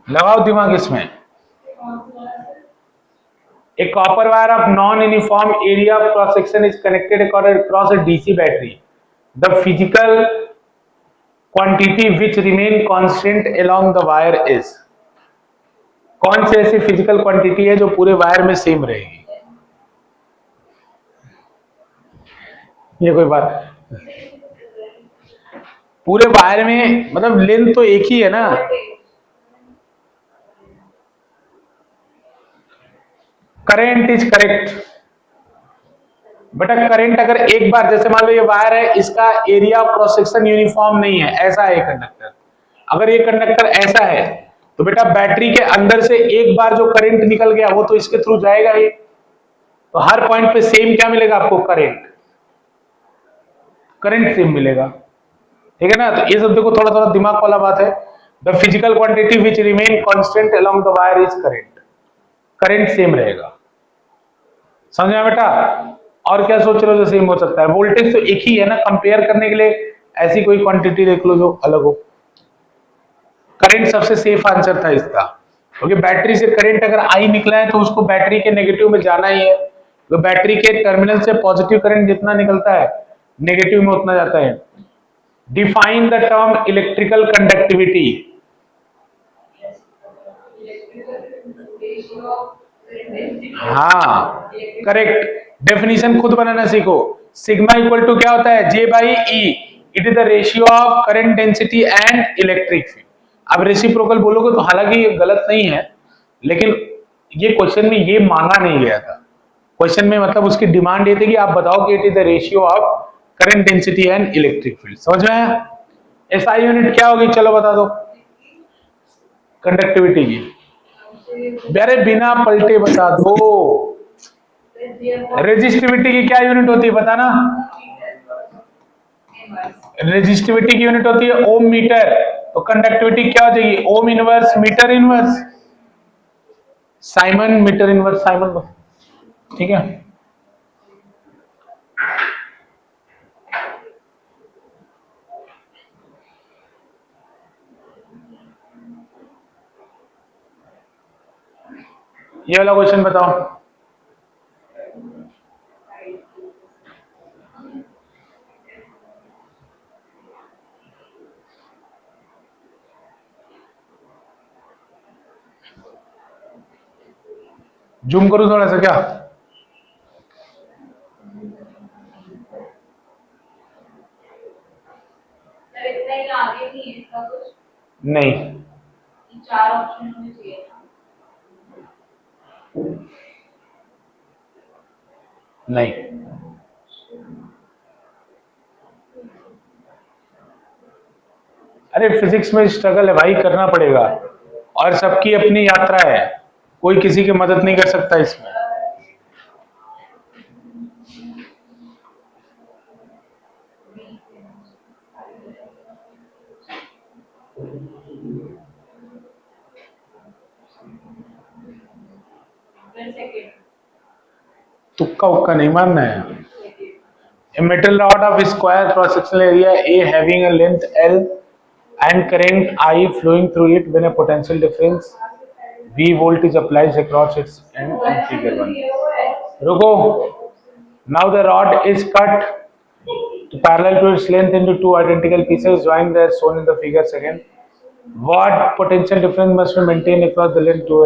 लगाओ दिमाग इसमें। A copper wire of non-uniform area of cross section is connected across a DC battery. The physical quantity which remain constant along the wire is, कौन से ऐसी physical quantity है जो पूरे वायर में सेम रहेगी? ये कोई बात, पूरे वायर में मतलब लेंथ तो एक ही है ना। करंट इज करेक्ट बेटा। करंट अगर एक बार, जैसे मान लो ये वायर है, इसका area of cross section uniform नहीं है, ऐसा है कंडक्टर। अगर ये कंडक्टर ऐसा है तो बेटा बैटरी के अंदर से एक बार जो करंट निकल गया वो तो इसके थ्रू जाएगा ही, तो हर पॉइंट पे सेम क्या मिलेगा आपको? करंट सेम मिलेगा, ठीक है ना। तो ये सब देखो थोड़ा थोड़ा दिमाग वाला बात है। The physical quantity which remain constant along the wire is current, current same रहेगा। समझा बेटा? और क्या सोच रहे हो जो सेम हो सकता है? वोल्टेज तो एक ही है ना, कंपेयर करने के लिए ऐसी कोई क्वांटिटी देख लो जो अलग हो। करंट सबसे सेफ आंसर था इसका, क्योंकि बैटरी से करंट अगर आई निकला है तो उसको बैटरी के नेगेटिव में जाना ही है। तो बैटरी के टर्मिनल से पॉजिटिव करंट जितना निकलता है नेगेटिव में उतना जाता है। Define the term electrical conductivity. हाँ करेक्ट, डेफिनेशन खुद बनाना सीखो। सिग्मा इक्वल टू क्या होता है? J by E. It is the ratio of current density and electric field. अब रेसिप्रोकल बोलोगे तो हालांकि ये गलत नहीं है, लेकिन ये क्वेश्चन में ये मांगा नहीं गया था। क्वेश्चन में मतलब उसकी डिमांड ये थी कि आप बताओ कि it is the ratio of current density and electric field. समझ में आया? एसआई यूनिट क्या होगी? चलो बता दो कंडक्टिविटी की। अरे बिना पलटे बता दो। रेजिस्टिविटी की क्या यूनिट होती है बताना? रेजिस्टिविटी की यूनिट होती है ओम मीटर। तो कंडक्टिविटी क्या हो जाएगी? Ohm inverse metre inverse. Siemens metre inverse siemens, ठीक है। ये वाला क्वेश्चन बताओ। जूम करूं थोड़ा सा क्या? नहीं, चार ऑप्शन होने चाहिए था। नहीं, अरे फिजिक्स में स्ट्रगल है भाई, करना पड़ेगा। और सबकी अपनी यात्रा है, कोई किसी की मदद नहीं कर सकता इसमें। तुक्का उक्का नहीं मारना है। A metal rod of square cross-sectional area A having a length L and current I flowing through it when a potential difference V volt is applied across its end in figure 1. रुको, now the rod is cut to parallel to its length into two identical pieces joined as shown in the figure second. What potential difference must be maintained across the length to?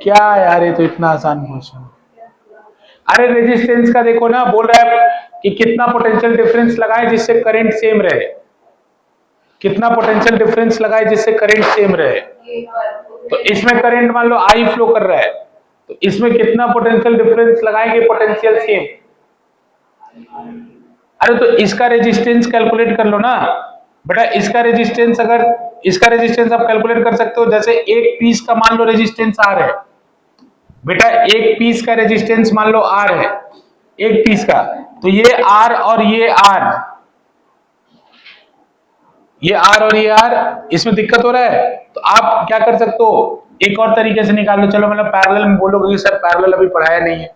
क्या यार, ये तो इतना आसान question. अरे resistance का देखो ना, बोल रहा है कि कितना पोटेंशियल डिफरेंस लगाए जिससे करंट सेम रहे। कितना पोटेंशियल डिफरेंस लगाए जिससे करंट सेम रहे। तो इसमें करंट मान लो आई फ्लो कर रहा है, तो इसमें कितना पोटेंशियल डिफरेंस लगाएंगे? Potential same. अरे तो इसका रेजिस्टेंस कैलकुलेट कर लो ना बेटा। इसका रेजिस्टेंस, अगर इसका रेजिस्टेंस आप कैलकुलेट कर सकते हो। जैसे एक पीस का मान लो रेजिस्टेंस आर है बेटा, एक पीस का रेजिस्टेंस मान लो आर है, एक पीस का। तो ये आर और ये आर, ये आर और ये आर, इसमें दिक्कत हो रहा है। तो आप क्या कर सकते हो? एक और तरीके से निकाल लो। चलो मतलब पैरेलल में बोलोगे कि सर पैरेलल अभी पढ़ाया नहीं है,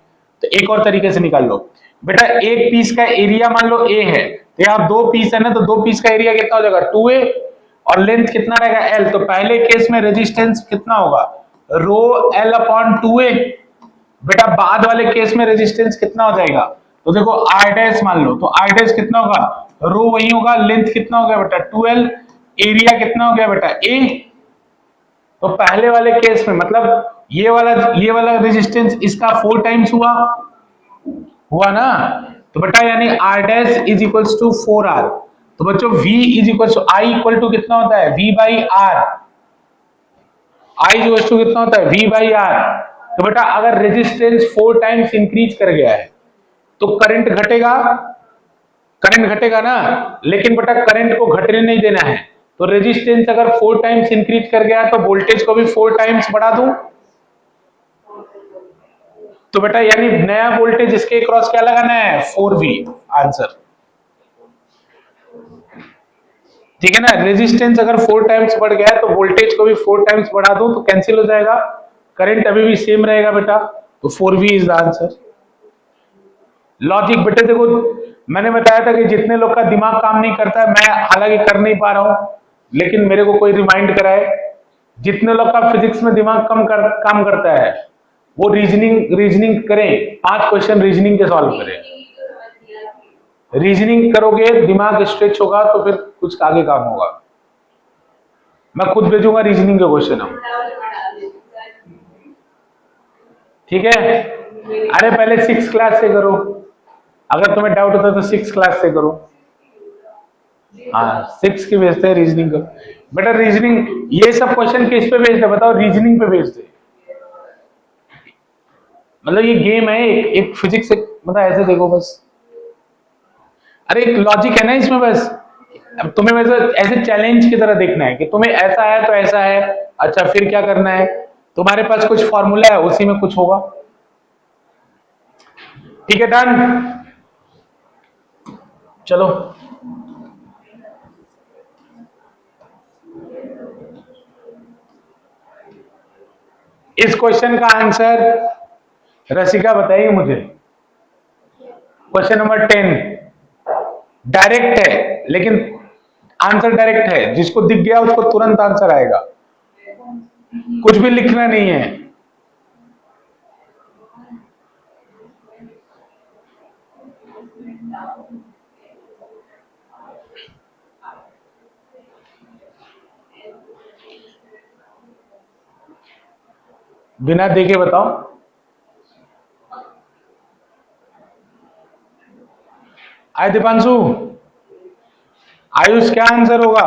तो एक और तरीके से निकाल लो बेटा। एक पीस का एरिया मान लो ए है, तो यहाँ दो पीस है ना, तो दो पीस का एरिया कितना हो जाएगा? 2a। और लेंथ कितना रहेगा L, तो पहले केस में रेजिस्टेंस कितना होगा रो L अपॉन 2A। बेटा बाद वाले केस में रेजिस्टेंस कितना हो जाएगा, तो देखो R डैश मान लो, तो R डैश कितना होगा, रो वही होगा, लेंथ कितना हो गया बेटा 2L, एरिया कितना हो गया बेटा A। तो पहले वाले केस में मतलब ये वाला रेजिस्टेंस इसका 4 टाइम्स हुआ ना, तो बेटा यानी R dash is equals to 4R। तो बच्चों V is equals to I equal to कितना होता है V by R, I equals to कितना होता है V बाई R। तो बेटा अगर रेजिस्टेंस 4 टाइम्स इंक्रीज कर गया है तो करंट घटेगा ना, लेकिन बेटा करंट को घटने नहीं देना है, तो रेजिस्टेंस अगर 4 टाइम्स इंक्रीज कर गया तो वोल्टेज को भी 4 टाइम्स बढ़ा दूं, तो बेटा यानी नया वोल्टेज इसके क्रॉस क्या लगाना है 4V आंसर। ठीक है ना, रेजिस्टेंस अगर 4 टाइम्स बढ़ गया है तो वोल्टेज को भी 4 टाइम्स बढ़ा दूं तो कैंसिल हो जाएगा, करंट अभी भी सेम रहेगा बेटा, तो 4V is the answer. Logic बेटे देखो मैंने बताया था कि जितने लोग का दिमाग काम नहीं करता है, मैं हालांकि कर नहीं पा रहा हूं लेकिन मेरे को कोई रिमाइंड कराए, जितने लोग का फिजिक्स में दिमाग काम करता है वो रीजनिंग करें, 5 क्वेश्चन रीजनिंग के सॉल्व करें। रीजनिंग करोगे दिमाग स्ट्रेच होगा तो फिर कुछ आगे काम होगा। मैं खुद भेजूंगा रीजनिंग के क्वेश्चन हम, ठीक है। अरे पहले 6 क्लास से करो, अगर तुम्हें डाउट होता तो 6 क्लास से करो। हाँ 6 की भेजते हैं रीजनिंग को। बेटा रीजनिंग ये सब क्वेश्चन किस पे भेजते बताओ, रीजनिंग पे भेजते। मतलब ये गेम है एक फिजिक्स, मतलब ऐसे देखो बस, अरे एक लॉजिक है ना इसमें बस। अब तुम्हें वैसे ऐसे चैलेंज की तरह देखना है कि तुम्हें ऐसा है तो ऐसा है, अच्छा फिर क्या करना है, तुम्हारे पास कुछ फॉर्मूला है उसी में कुछ होगा। ठीक है डन, चलो इस क्वेश्चन का आंसर रसिका बताइए मुझे। क्वेश्चन नंबर 10 डायरेक्ट है, लेकिन आंसर डायरेक्ट है, जिसको दिख गया उसको तुरंत आंसर आएगा, कुछ भी लिखना नहीं है। बिना देखे बताओ। आय दीपांशु, आयुष क्या आंसर होगा?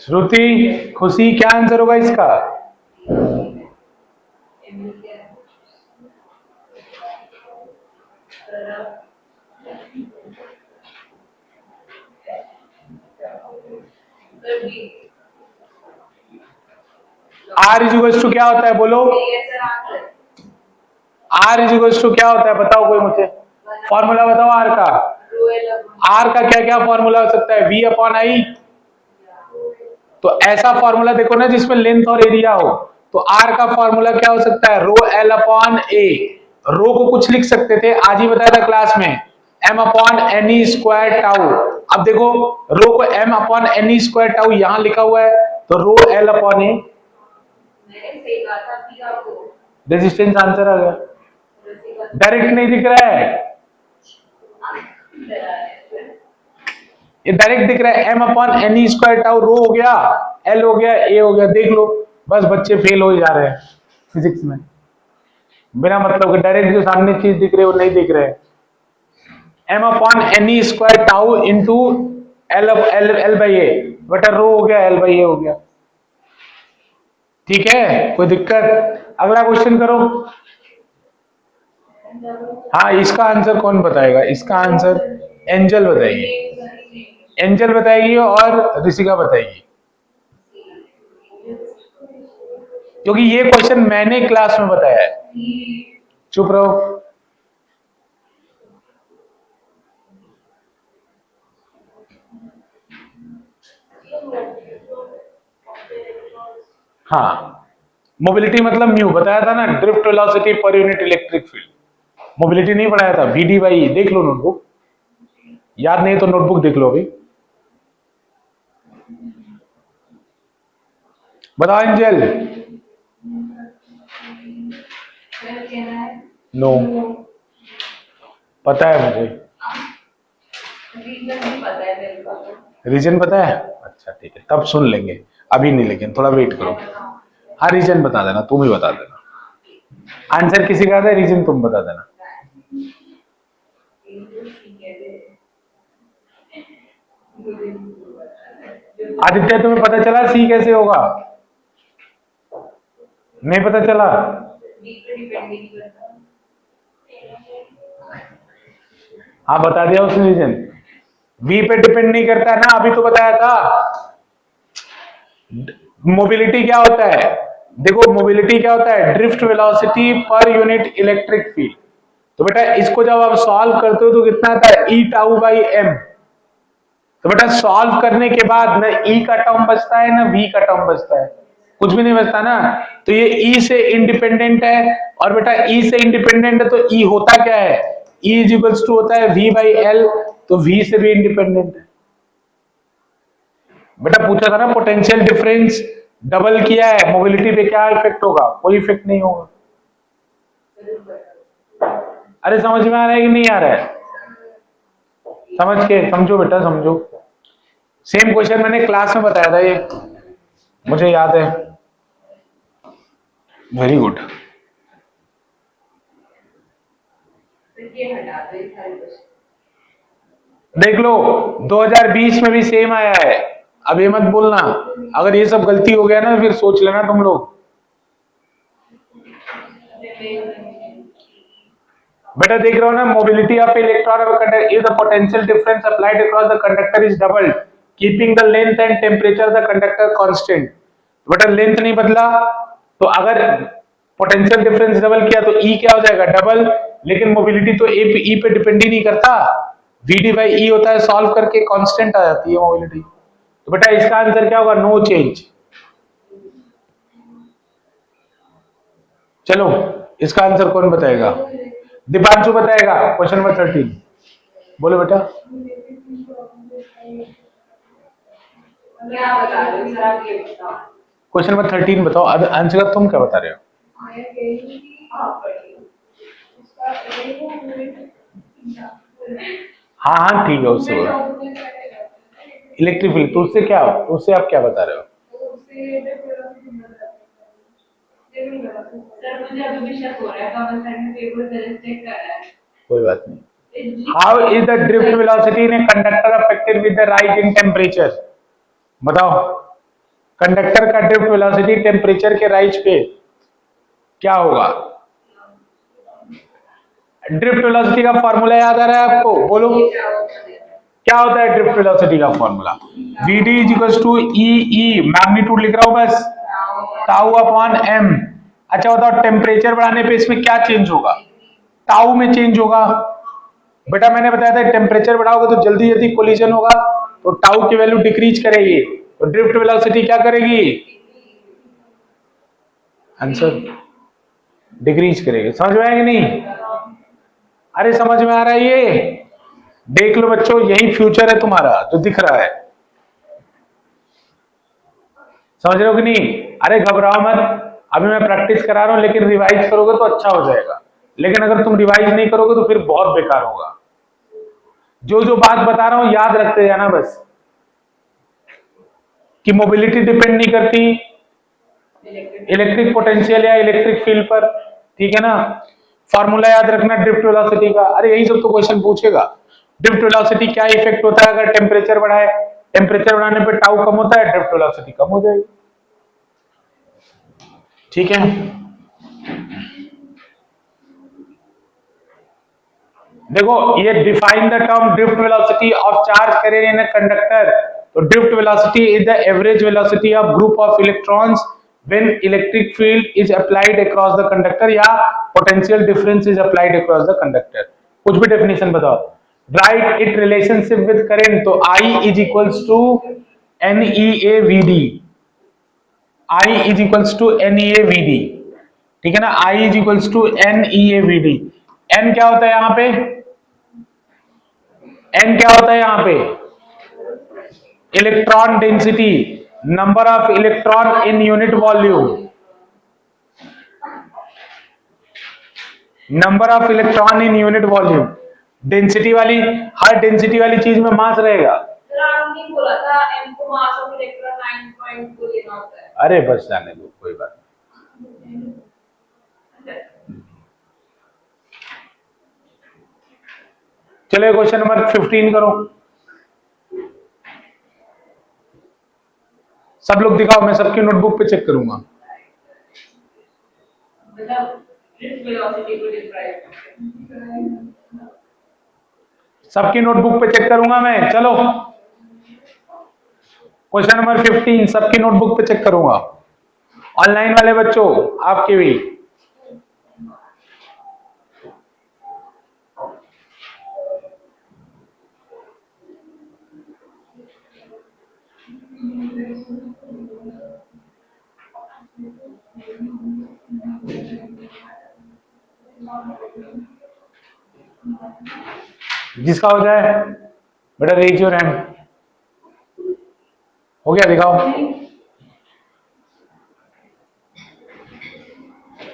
श्रुति, खुशी, क्या आंसर होगा इसका? आर इज इक्वल टू क्या होता है बोलो, आर इज इक्वल टू क्या होता है बताओ कोई मुझे, फॉर्मूला बताओ आर का। आर का क्या क्या फॉर्मूला हो सकता है, वी अपॉन आई। तो ऐसा फॉर्मूला देखो ना जिसमें लेंथ और एरिया हो, तो आर का फॉर्मूला क्या हो सकता है, रो एल अपॉन ए। रो को कुछ लिख सकते थे, आज ही बताया था क्लास में, M upon N E square tau. अब देखो रो को M upon N E square tau यहां लिखा हुआ है, तो rho L upon A, resistance answer आ गया। डायरेक्ट नहीं दिख रहा है, ये डायरेक्ट दिख रहा है, M upon N E square tau, rho हो गया, एल हो गया, ए हो गया, देख लो। बस बच्चे फेल हो जा रहे हैं फिजिक्स में, बिना मतलब के डायरेक्ट जो सामने चीज दिख रही है वो नहीं दिख रहे। M upon N E square tau into L L by A, बटा रो हो गया, एल बाई ए हो गया। ठीक है, कोई दिक्कत? अगला क्वेश्चन करो। हाँ इसका आंसर कौन बताएगा, इसका आंसर एंजल बताएगी, एंजल बताएगी और ऋषिका बताएगी, क्योंकि ये क्वेश्चन मैंने क्लास में बताया है। चुप रहो। हाँ मोबिलिटी मतलब म्यू बताया था ना, drift velocity per unit electric field, mobility नहीं पढ़ाया था, वी डी बाई, देख लो नोटबुक, याद नहीं तो नोटबुक देख लो अभी। बताओ एंजल। नो पता है मुझे, रीजन पता है, अच्छा ठीक है तब सुन लेंगे, अभी नहीं, लेकिन थोड़ा वेट करो। हाँ रीजन बता देना, तुम ही बता देना, आंसर किसी का था, रीजन तुम बता देना। आदित्य तुम्हें पता चला सी कैसे होगा? नहीं पता चला? हाँ बता दिया उसने रीजन, वी पे डिपेंड नहीं करता ना, अभी तो बताया था। मोबिलिटी क्या होता है, देखो मोबिलिटी क्या होता है, drift velocity per unit electric field. तो बेटा इसको जब आप सॉल्व करते हो तो कितना आता है, ई टाउ बाई एम। तो बेटा सॉल्व करने के बाद न ई का टर्म बचता है ना वी का टर्म बचता है, कुछ भी नहीं बचता ना। तो ये ई से इंडिपेंडेंट है, और बेटा ई से इंडिपेंडेंट है तो ई होता क्या है, ई इज इक्वल्स टू होता है वी बाई एल, तो वी से भी इंडिपेंडेंट है। बेटा पूछा था ना पोटेंशियल डिफरेंस डबल किया है, मोबिलिटी पे क्या इफेक्ट होगा, कोई इफेक्ट नहीं होगा। अरे समझ में आ रहा है कि नहीं आ रहा है? समझ के समझो बेटा समझो, सेम क्वेश्चन मैंने क्लास में बताया था ये, मुझे याद है। Very good. देख लो 2020 में भी सेम आया है, अब ये मत बोलना, अगर ये सब गलती हो गया ना फिर सोच लेना तुम लोग। बेटा देख रहे हो ना, mobility of electron of conductor if the potential difference applied across the conductor is doubled keeping the length and temperature the conductor constant. बेटा लेंथ नहीं बदला, तो अगर पोटेंशियल डिफरेंस डबल किया तो ई क्या हो जाएगा, डबल, लेकिन मोबिलिटी तो ई पे डिपेंड ही नहीं करता, वी डी बाई ई होता है, सॉल्व करके कांस्टेंट आ जाती है मोबिलिटी। तो बेटा इसका आंसर क्या होगा, नो चेंज। चलो इसका आंसर कौन बताएगा, दीपांशु बताएगा, क्वेश्चन नंबर 13 बोलो बेटा। क्वेश्चन नंबर 13 बताओ, आंसर तुम क्या बता रहे हो? हाँ हाँ ठीक है, उससे इलेक्ट्रिक फील्ड, तो उससे क्या, उससे आप क्या बता रहे हो? कोई बात नहीं। How is the drift velocity in a conductor affected with the rise in temperature? बताओ कंडक्टर का ड्रिफ्ट वेलोसिटी टेम्परेचर के राइज पे क्या होगा? ड्रिफ्ट वेलोसिटी का फॉर्मूला याद आ रहा है आपको, बोलो क्या होता है ड्रिफ्ट वेलोसिटी का formula, V D is equal to E, magnitude लिख रहा हूं बस, टाउ अपॉन एम। अच्छा बताओ टेम्परेचर बढ़ाने पे इसमें क्या चेंज होगा, टाउ में चेंज होगा। बेटा मैंने बताया था टेम्परेचर बढ़ाओगे तो जल्दी जल्दी कोलिजन होगा, तो टाउ की वैल्यू डिक्रीज करेगी, तो ड्रिफ्ट वेलोसिटी क्या करेगी, आंसर डिक्रीज करेगी। समझ में आया कि नहीं? अरे समझ में आ रहा है ये, देख लो बच्चों यही फ्यूचर है तुम्हारा जो दिख रहा है, समझ रहे हो कि नहीं? अरे घबराओ मत, अभी मैं प्रैक्टिस करा रहा हूं, लेकिन रिवाइज करोगे तो अच्छा हो जाएगा, लेकिन अगर तुम रिवाइज नहीं करोगे तो फिर बहुत बेकार होगा। जो जो बात बता रहा हूं याद रखते जाना बस, कि मोबिलिटी डिपेंड नहीं करती इलेक्ट्रिक पोटेंशियल या इलेक्ट्रिक फील्ड पर, ठीक है ना। फॉर्मूला याद रखना ड्रिफ्ट वेलोसिटी का, अरे यही सब तो क्वेश्चन पूछेगा। ड्रिफ्ट वेलोसिटी क्या इफेक्ट होता है अगर टेम्परेचर बढ़ाए, टेम्परेचर बढ़ाने पे टाउ कम होता है, ड्रिफ्ट वेलोसिटी कम हो जाएगी, ठीक है। देखो ये define the term drift velocity of charge carrier in a conductor, तो drift velocity is the average velocity of group of electrons when electric field is applied across the conductor या potential difference is applied across the conductor। कुछ भी definition बताओ, write it relationship with current, तो I is equals to NEAVD, I is equals to NEAVD, ठीक है ना, I is equals to NEAVD, N क्या होता है यहाँ पे, एन क्या होता है यहाँ पे, electron density, number of electron in unit volume, number of electron in unit volume. Density वाली, हर डेंसिटी वाली चीज में मास रहेगा। बोला था m को मास ऑफ इलेक्ट्रॉन 9.2 लेना होता है। अरे बस जाने दो, कोई बात नहीं। चलिए क्वेश्चन नंबर 15 करो। सब लोग दिखाओ, मैं सबकी नोटबुक पे चेक करूंगा। सबकी नोटबुक पे चेक करूंगा मैं। चलो क्वेश्चन नंबर 15 सबकी नोटबुक पे चेक करूंगा। ऑनलाइन वाले बच्चों आपके भी। जिसका हो जाए बेटा रेज योर हैंड। हो गया, दिखाओ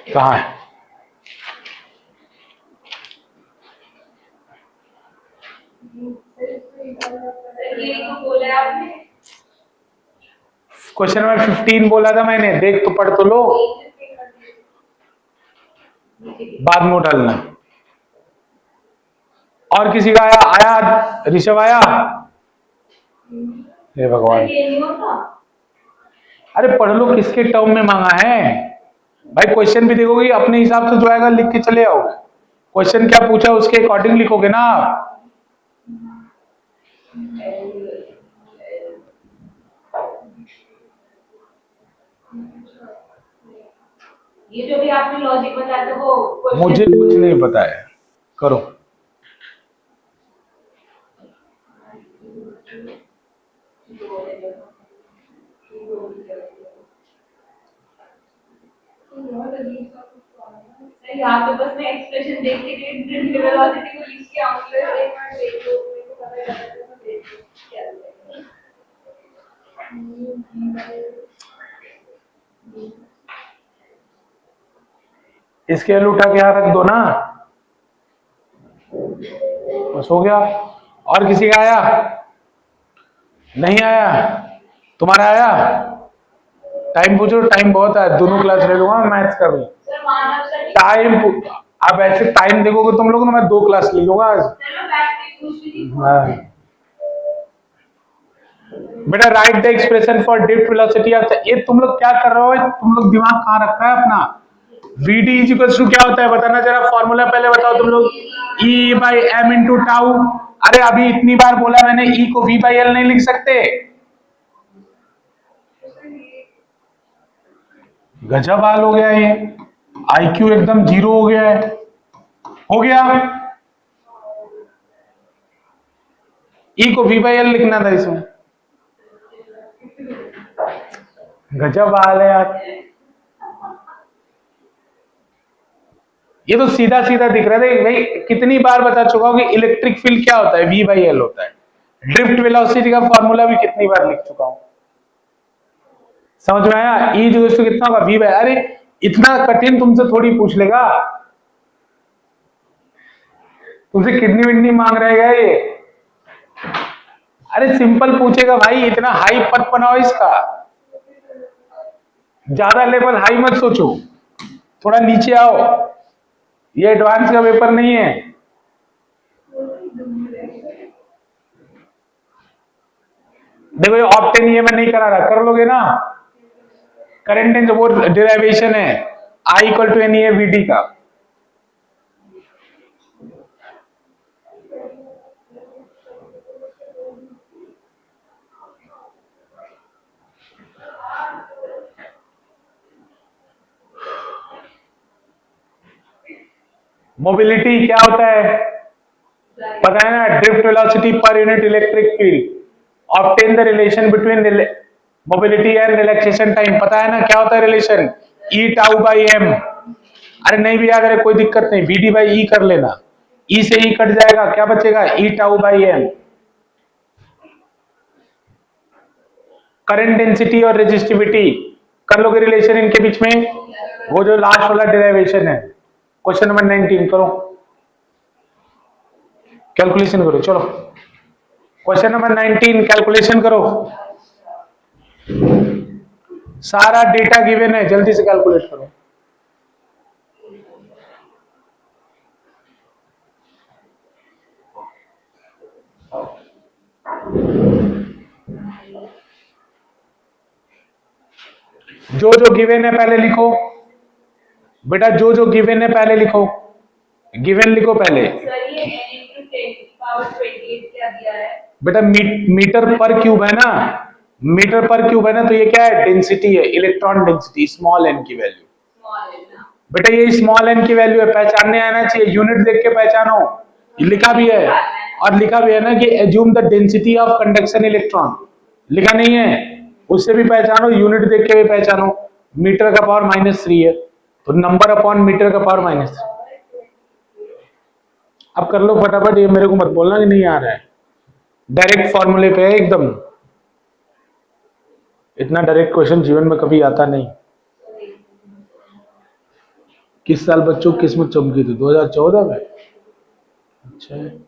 कहाँ है। क्वेश्चन नंबर 15 बोला था मैंने, देख तो पढ़ तो लो, बाद में उठाना। और किसी का आया? आया ऋषभ आया? हे भगवान, अरे पढ़ लो, किसके टर्म में मांगा है भाई। क्वेश्चन भी देखोगे अपने हिसाब से जो आएगा लिख के चले आओगे। क्वेश्चन क्या पूछा उसके अकॉर्डिंग लिखोगे ना आप। ये जो भी आपने लॉजिक बताया था वो मुझे कुछ नहीं पता है, करो। यहाँ पे बस मैं एक्सप्रेशन देख के वेलोसिटी को लिख के आऊंगा। इसके एल उठा के यहाँ रख दो ना, बस हो गया। और किसी का आया? नहीं आया? तुम्हारा आया? टाइम पूछो, टाइम बहुत है, दोनों क्लास ले लूंगा मैथ्स का भी। टाइम अब ऐसे टाइम देखोगे तुम लोग ना, मैं 2 क्लास ले लूंगा आज। बेटा right the expression for drift velocity. ये तुम लोग क्या कर रहे हो? तुम लोग दिमाग कहाँ रखा है अपना? Vd इक्वल्स टू क्या होता है बताना जरा, फॉर्मूला पहले बताओ तुम लोग। E by M into tau. अरे अभी इतनी बार बोला मैंने, E को V बाई एल नहीं लिख सकते? गजब हाल हो गया ये, IQ एकदम 0 हो गया है। हो गया, E को V बाई एल लिखना था इसमें। गजब हाल है यार, ये तो सीधा सीधा दिख रहा है भाई। कितनी बार बता चुका हूं कि इलेक्ट्रिक फील्ड क्या होता है, V बाई एल होता है। ड्रिफ्ट वेलोसिटी का फॉर्मूला भी कितनी बार लिख चुका हूं, समझ में आया? E जो कितना होगा, V बाई। अरे इतना कठिन तुमसे थोड़ी पूछ लेगा, तुमसे किडनी विडनी मांग रहेगा ये। अरे सिंपल पूछेगा भाई, इतना हाई पद बनाओ इसका, ज्यादा लेवल हाई मत सोचो, थोड़ा नीचे आओ। ये एडवांस का पेपर नहीं है। देखो ये ऑप्टेन ये मैं नहीं करा रहा, कर लोगे ना? करंट एंड वो डेरिवेशन है, I equal to N V D का। मोबिलिटी क्या होता है पता है ना? Drift velocity per unit electric field. Obtain the relation between mobility and relaxation time. पता है ना क्या होता है relation? E tau by M. अरे नहीं भी अगर कोई दिक्कत नहीं, वी डी बाई ई कर लेना, ई से ई कट जाएगा, क्या बचेगा, E tau by M. Current density और रेजिस्टिविटी कर लोगे रिलेशन इनके बीच में, वो जो लास्ट वाला डेरिवेशन है। क्वेश्चन नंबर 19 करो, कैलकुलेशन करो, चलो क्वेश्चन नंबर 19 कैलकुलेशन करो। सारा डेटा गिवन है, जल्दी से कैलकुलेट करो। जो जो गिवन है पहले लिखो बेटा, जो जो गिवन है पहले लिखो, गिवन लिखो पहले। सर ये n into 10 power 28 क्या दिया है बेटा मीटर पर क्यूब है ना, मीटर पर क्यूब है ना, तो ये क्या है, डेंसिटी है, इलेक्ट्रॉन डेंसिटी, स्मॉल एन की वैल्यू। स्मॉल है ना, बेटा ये स्मॉल एन की वैल्यू है, पहचानने आना चाहिए, यूनिट देख के पहचानो। लिखा भी है, और लिखा भी है ना कि assume the density of conduction electron, लिखा नहीं है, उससे भी पहचानो, यूनिट देख के भी पहचानो। मीटर का पावर -3 है, तो नंबर अपॉन मीटर का पावर -3। अब कर लो फटाफट, ये मेरे को मत बोलना कि नहीं आ रहा है, डायरेक्ट फॉर्मूले पे है एकदम। इतना डायरेक्ट क्वेश्चन जीवन में कभी आता नहीं। किस साल बच्चों की किस्मत चमकी थी, 2014 में? अच्छा, सर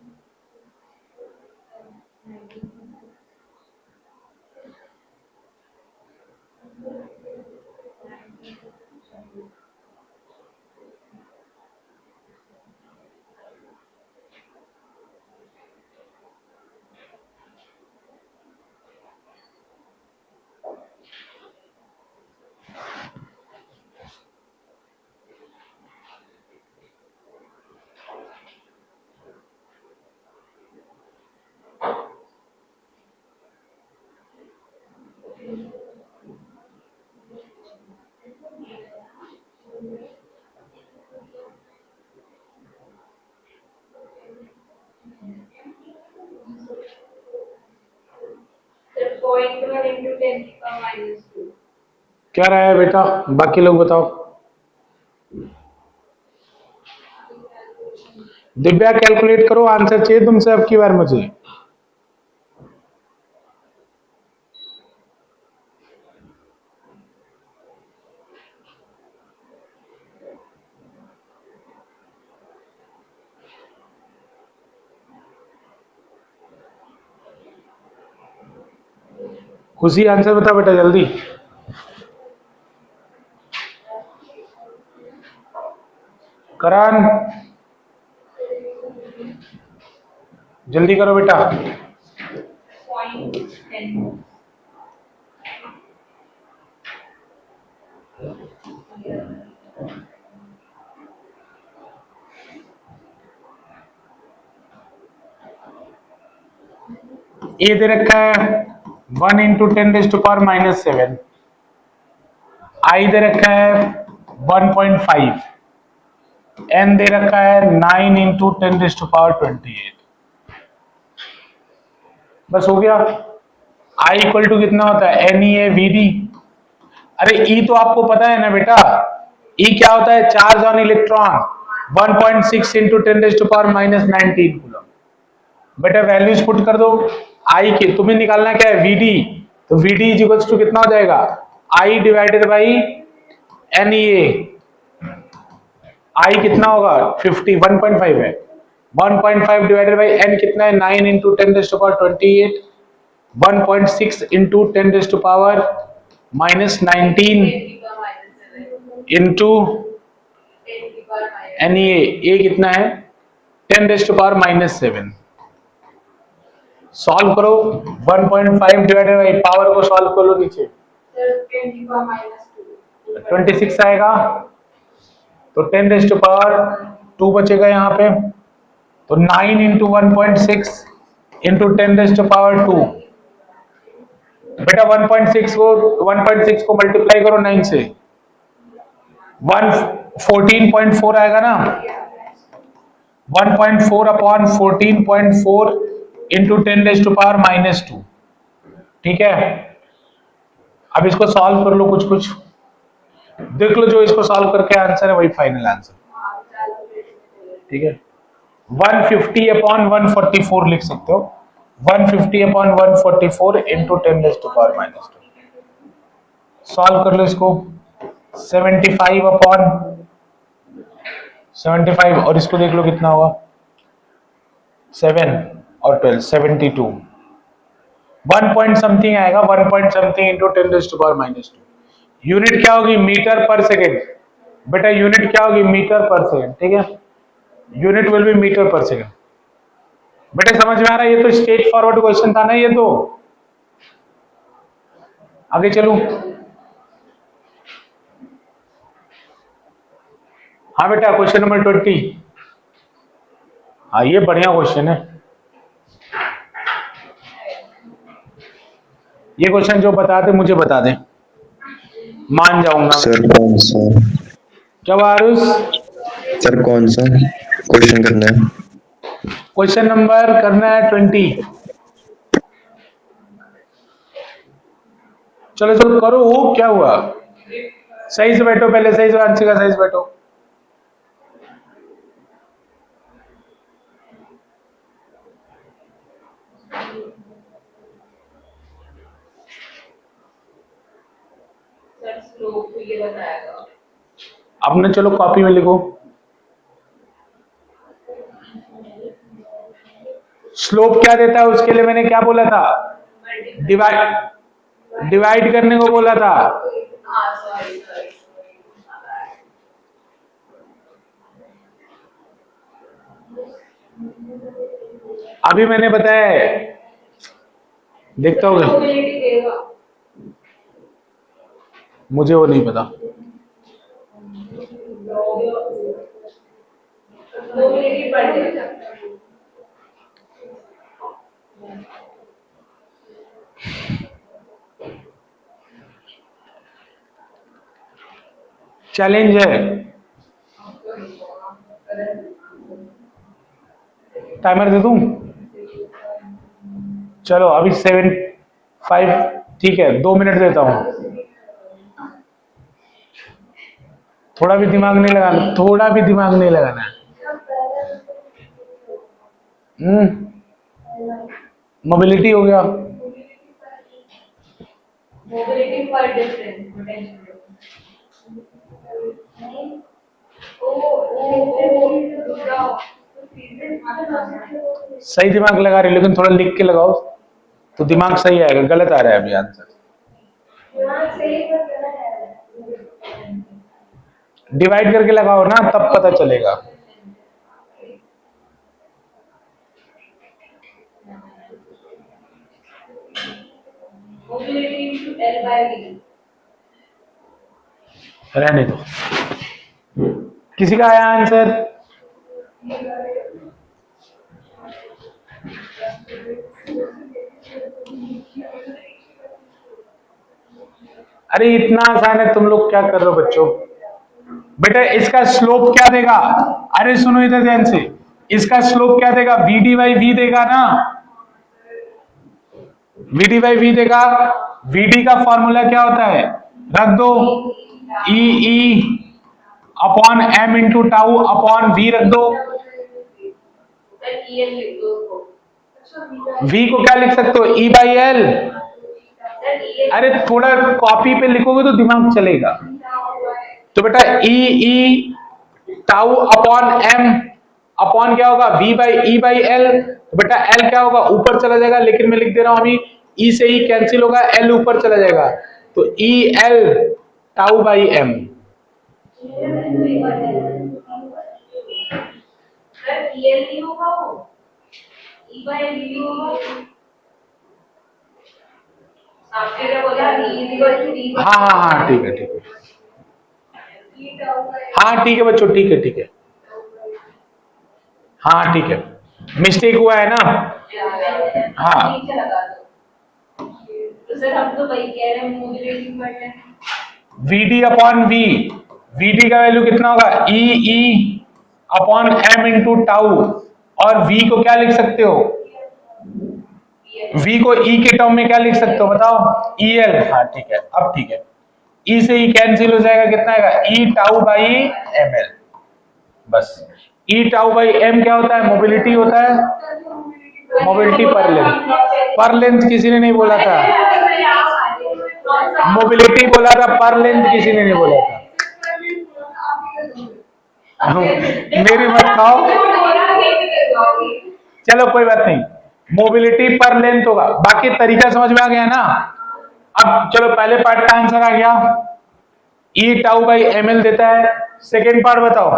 0.1 into 10 की पावर -2। क्या रहा है बेटा, बाकी लोग बताओ। दिव्या कैलकुलेट करो, आंसर चाहिए तुमसे अब की बार मुझे। खुशी आंसर बता बेटा जल्दी। करण जल्दी करो बेटा। 0.10 ए दे रखा है 1 इंटू 10⁻⁻7, आई दे रखा है 1.5, एन दे रखा है 9 इंटू 10⁻28। बस हो गया। आई इक्वल टू कितना होता है, N E A V D. अरे ई तो आपको पता है ना बेटा, ई क्या होता है, charge on electron 1.6 into 10⁻⁻19 coulomb. बेटा वैल्यूज पुट कर दो आई के, तुम्हें निकालना क्या है, वीडी, तो वीडी इज इक्वल्स टू कितना हो जाएगा, I divided by N E ए। आई कितना होगा 50, 1.5 है, 1.5 डिवाइडेड बाई एन कितना है 9 into 10⁻28, 1.6 into 10⁻⁻19 into N A कितना है 10⁻⁻7। सॉल्व करो, 1.5 डिवाइडेड बाई पावर को सॉल्व कर लो नीचे, सर 10⁻²। 26 आएगा, तो 10⁻² बचेगा यहाँ पे, तो 9 इंटू 1.6 इंटू 10⁻²। बेटा 1.6 को मल्टीप्लाई करो 9 से, 14.4 आएगा ना, 1.4 अपॉन 14.4 इंटू 10⁻²। ठीक है, अब इसको सॉल्व कर लो कुछ कुछ। देख लो, जो इसको सॉल्व करके आंसर है वही फाइनल आंसर, ठीक है। 150 अपॉन 144 लिख सकते हो, 150 अपॉन 144 इंटू 10⁻⁻²। सॉल्व कर लो इसको। 75 अपॉन 75 और इसको देख लो कितना होगा, 7 और 12 72, 1 पॉइंट समथिंग आएगा, 1 पॉइंट समथिंग इंटू 10⁻²। यूनिट क्या होगी, मीटर पर सेकेंड। बेटा यूनिट क्या होगी, मीटर पर सेकेंड, ठीक है। यूनिट विल बी मीटर पर सेकेंड। बेटे समझ में आ रहा है, ये तो स्ट्रेट फॉरवर्ड क्वेश्चन था ना ये तो। आगे चलूं। हाँ बेटा क्वेश्चन नंबर 20। हाँ ये बढ़िया क्वेश्चन है। ये क्वेश्चन जो बताते मुझे बता दें, मान जाऊंगा। सर कौन सा? क्या आरुष? सर कौन सा क्वेश्चन करना है? क्वेश्चन नंबर करना है 20। चलो चलो करो, क्या हुआ? सही से बैठो, पहले सही से आंसर, सही से बैठो। सर स्लोप तो ये बताएगा। आपने चलो कॉपी में लिखो। स्लोप क्या देता है उसके लिए मैंने क्या बोला था, डिवाइड करने को बोला था। अभी मैंने बताया है, देखता होगा, मुझे वो नहीं पता। चैलेंज है, टाइमर दे दूं? चलो अभी 7-5, ठीक है 2 मिनट देता हूं। थोड़ा भी दिमाग नहीं लगाना, थोड़ा भी दिमाग नहीं लगाना है। मोबिलिटी हो गया, मोबिलिटी पर डिफरेंस पोटेंशियल। सही दिमाग लगा रहे, लेकिन थोड़ा लिख के लगाओ तो दिमाग सही आएगा। गलत आ रहा है अभी आंसर। डिवाइड करके लगाओ ना, तब पता चलेगा। रहने दो, किसी का आया आंसर? अरे इतना आसान है, तुम लोग क्या कर रहे हो बच्चों? बेटा इसका स्लोप क्या देगा? अरे सुनो इधर ध्यान से, इसका स्लोप क्या देगा? VD बाई V देगा ना, VD बाई V देगा। VD का फॉर्मूला क्या होता है, रख दो, E upon M into tau upon V रख दो। V को क्या लिख सकते हो, E बाई L। अरे थोड़ा कॉपी पे लिखोगे तो दिमाग चलेगा। तो बेटा E tau upon M upon क्या होगा, V by E by L। तो बेटा L क्या होगा, ऊपर चला जाएगा, लेकिन मैं लिख दे रहा हूं अभी, E से E कैंसिल होगा, L ऊपर चला जाएगा, तो EL टाउ बाई M। हाँ ठीक है ठीक है, हाँ ठीक है बच्चों, ठीक है ठीक है, हाँ ठीक है, मिस्टेक हुआ है ना। हाँ तो सर हम तो वही कह रहे हैं, मोबिलिटी पर VD अपॉन V, VD का वैल्यू कितना होगा, E upon M into tau, और V को क्या लिख सकते हो, V को E के टर्म में क्या लिख सकते हो बताओ, EL। हाँ ठीक है, अब ठीक है, ई से ई कैंसिल हो जाएगा, कितना आएगा ई टाउ बाई एम एल, बस। ई टाउ बाई एम क्या होता है, मोबिलिटी होता है, मोबिलिटी पर लेंथ। पर लेंथ किसी ने नहीं बोला था, मोबिलिटी बोला था, पर लेंथ किसी ने नहीं बोला था। मेरी मत खाओ, चलो कोई बात नहीं, मोबिलिटी पर लेंथ होगा। बाकी तरीका समझ में आ गया ना। अब चलो पहले पार्ट का आंसर आ गया, ई टाउ बाई एम एल देता है। सेकेंड पार्ट बताओ,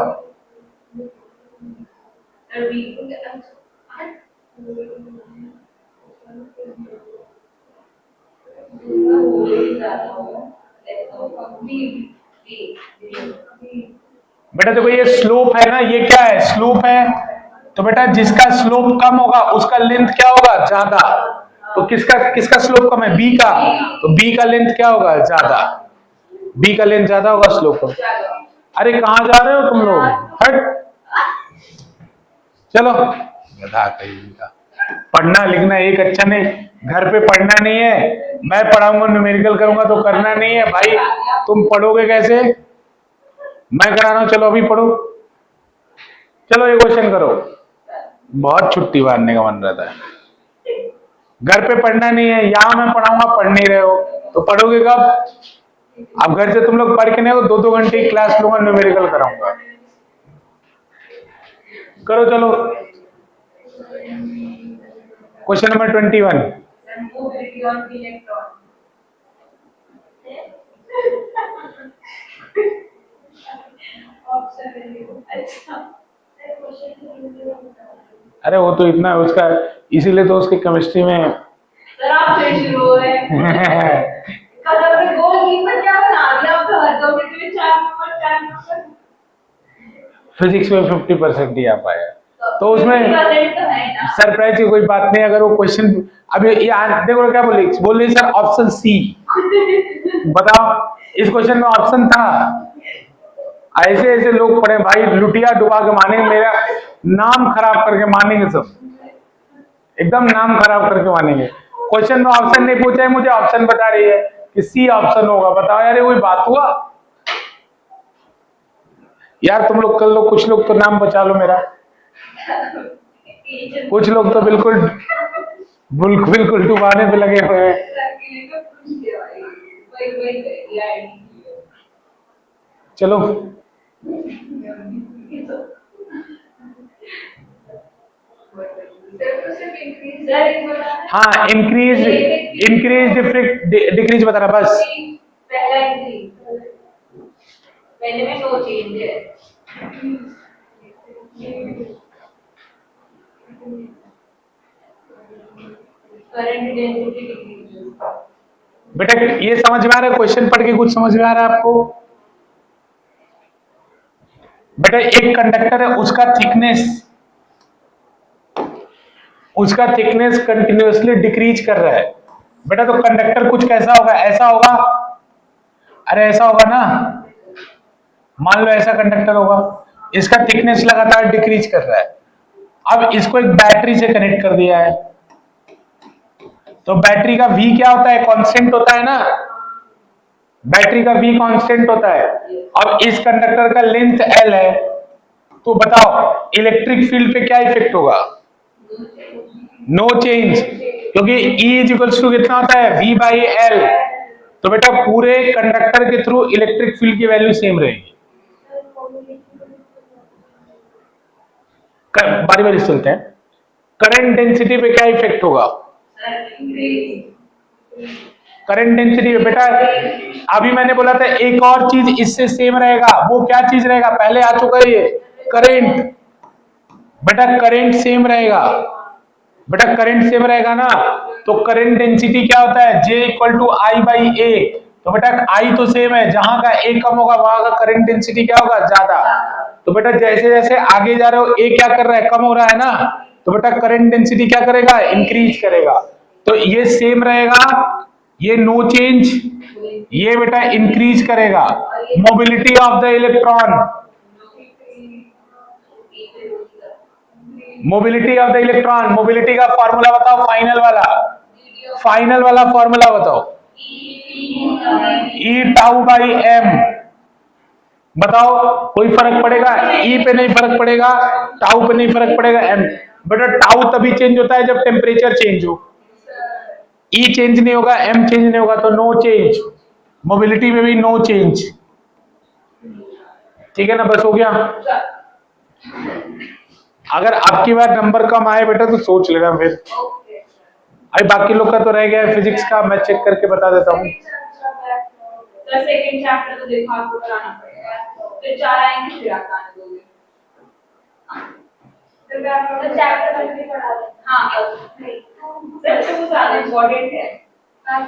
बेटा देखो ये स्लोप है ना, ये क्या है, स्लोप है। तो बेटा जिसका स्लोप कम होगा उसका लेंथ क्या होगा, ज्यादा। तो किसका किसका स्लोप कम है, बी का, तो बी का लेंथ क्या होगा, ज्यादा। बी का लेंथ ज्यादा होगा, स्लोप कम। अरे कहां जा रहे हो तुम लोग, हट। चलो गधा कहीं का, पढ़ना लिखना एक अच्छा नहीं, घर पे पढ़ना नहीं है, मैं पढ़ाऊंगा न्यूमेरिकल करूंगा तो करना नहीं है भाई। तुम पढ़ोगे कैसे, मैं करा रहा हूं, चलो अभी पढ़ो। चलो ये क्वेश्चन करो, बहुत छुट्टी मारने का मन रहता है। घर पे पढ़ना नहीं है, यहां मैं पढ़ाऊंगा, पढ़ नहीं रहे हो तो पढ़ोगे कब। अब घर से तुम लोग पढ़ के नहीं हो, 2-2 घंटे की क्लास लूंगा, न्यूमेरिकल कराऊंगा। करो चलो, क्वेश्चन नंबर 21। अरे वो तो इतना है उसका, इसीलिए तो उसकी केमिस्ट्री में फिजिक्स में 50% ही आ पाया, तो उसमें सरप्राइज की कोई बात नहीं। अगर वो क्वेश्चन अभी देखो क्या बोले सर ऑप्शन सी बताओ, इस क्वेश्चन में ऑप्शन था। ऐसे ऐसे लोग पढ़े भाई, लुटिया डुबा के मानेंगे, मेरा नाम खराब करके मानेंगे, सब एकदम नाम खराब करके मानेंगे। क्वेश्चन में ऑप्शन नहीं पूछा है, मुझे ऑप्शन बता रही है कि सी ऑप्शन होगा। बताओ यार ये कोई बात हुआ यार, तुम लोग कल लोग, कुछ लोग तो नाम बचा लो मेरा, कुछ लोग तो बिल्कुल बिल्कुल डुबाने पे लगे हुए हैं। चलो हाँ, इंक्रीज डिक्रीज बता रहा बस। पहले में नो चेंज है, करंट डेंसिटी डिक्रीज। बेटा ये समझ में आ रहा है, क्वेश्चन पढ़ के कुछ समझ में आ रहा है आपको। बेटा एक कंडक्टर है, उसका थिकनेस कंटिन्यूअसली डिक्रीज कर रहा है। बेटा तो कंडक्टर कुछ कैसा होगा, ऐसा होगा, अरे ऐसा होगा ना, मान लो ऐसा कंडक्टर होगा, इसका थिकनेस लगातार डिक्रीज कर रहा है। अब इसको एक बैटरी से कनेक्ट कर दिया है, तो बैटरी का V क्या होता है, कांस्टेंट होता है ना, बैटरी का V कांस्टेंट होता है। अब इस कंडक्टर का लेंथ L है, तो बताओ इलेक्ट्रिक फील्ड पे क्या इफेक्ट होगा, नो चेंज, क्योंकि E इक्वल्स टू कितना होता है, V बाई L। तो बेटा पूरे कंडक्टर के थ्रू इलेक्ट्रिक फील्ड की वैल्यू सेम रहेगी। बारी बारी सुनते हैं, करंट डेंसिटी पे क्या इफेक्ट होगा, करंट डेंसिटी पे बेटा अभी मैंने बोला था एक और चीज इससे सेम रहेगा, वो क्या चीज रहेगा, पहले आ चुका है ये करंट। बेटा करंट सेम रहेगा, बेटा करंट सेम रहेगा ना, तो करंट डेंसिटी क्या होता है, J equal to I by A। तो बेटा I तो सेम है, जहां का A कम होगा वहां का करंट डेंसिटी क्या होगा, ज्यादा। तो बेटा जैसे जैसे आगे जा रहे हो A क्या कर रहा है, कम हो रहा है ना, तो बेटा करंट डेंसिटी क्या करेगा, इंक्रीज करेगा। तो ये सेम रहेगा, ये नो चेंज, ये बेटा इंक्रीज करेगा। Mobility of the electron, mobility of the electron, mobility का फॉर्मूला बताओ, फाइनल वाला फॉर्मूला बताओ। ई टाउ बाई एम। बताओ कोई फर्क पड़ेगा? ई पे नहीं फर्क पड़ेगा, टाउ पे नहीं फर्क पड़ेगा, एम। बेटा टाउ तभी चेंज होता है जब टेम्परेचर चेंज हो। ई चेंज नहीं होगा, एम चेंज नहीं होगा, तो नो चेंज। मोबिलिटी में भी नो चेंज। ठीक है ना, बस हो गया। अगर आपकी बार नंबर कम आए बेटा तो सोच लेना फिर। अभी बाकी लोग का तो रह गया है फिजिक्स का, मैं चेक करके बता देता हूँ। सेकंड चैप्टर तो देखो आपको कराना पड़ेगा, फिर 4 आएंगे फिर आप आने दोगे। तो चैप्टर में भी पढ़ा दे। हाँ सर, तो ज्यादा इम्पोर्टेंट है सर,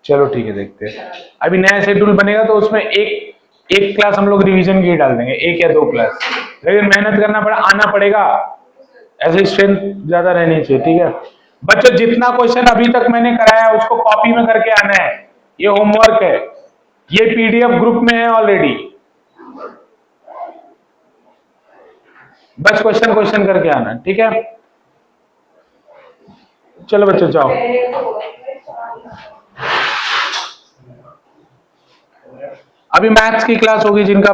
चलो ठीक है, देखते हैं। अभी नया शेड्यूल बनेगा तो उसमें एक क्लास हम लोग रिवीजन की डाल देंगे, 1 या 2 क्लास। लेकिन मेहनत करना पड़ा, आना पड़ेगा, ऐसे स्ट्रेंथ ज्यादा रहनी चाहिए। ठीक है बच्चों, जितना क्वेश्चन अभी तक मैंने कराया उसको कॉपी में करके आना है, ये होमवर्क है, ये पीडीएफ ग्रुप में है ऑलरेडी। बस क्वेश्चन करके आना, ठीक है। चलो बच्चों जाओ। अभी मैथ्स की क्लास होगी जिनका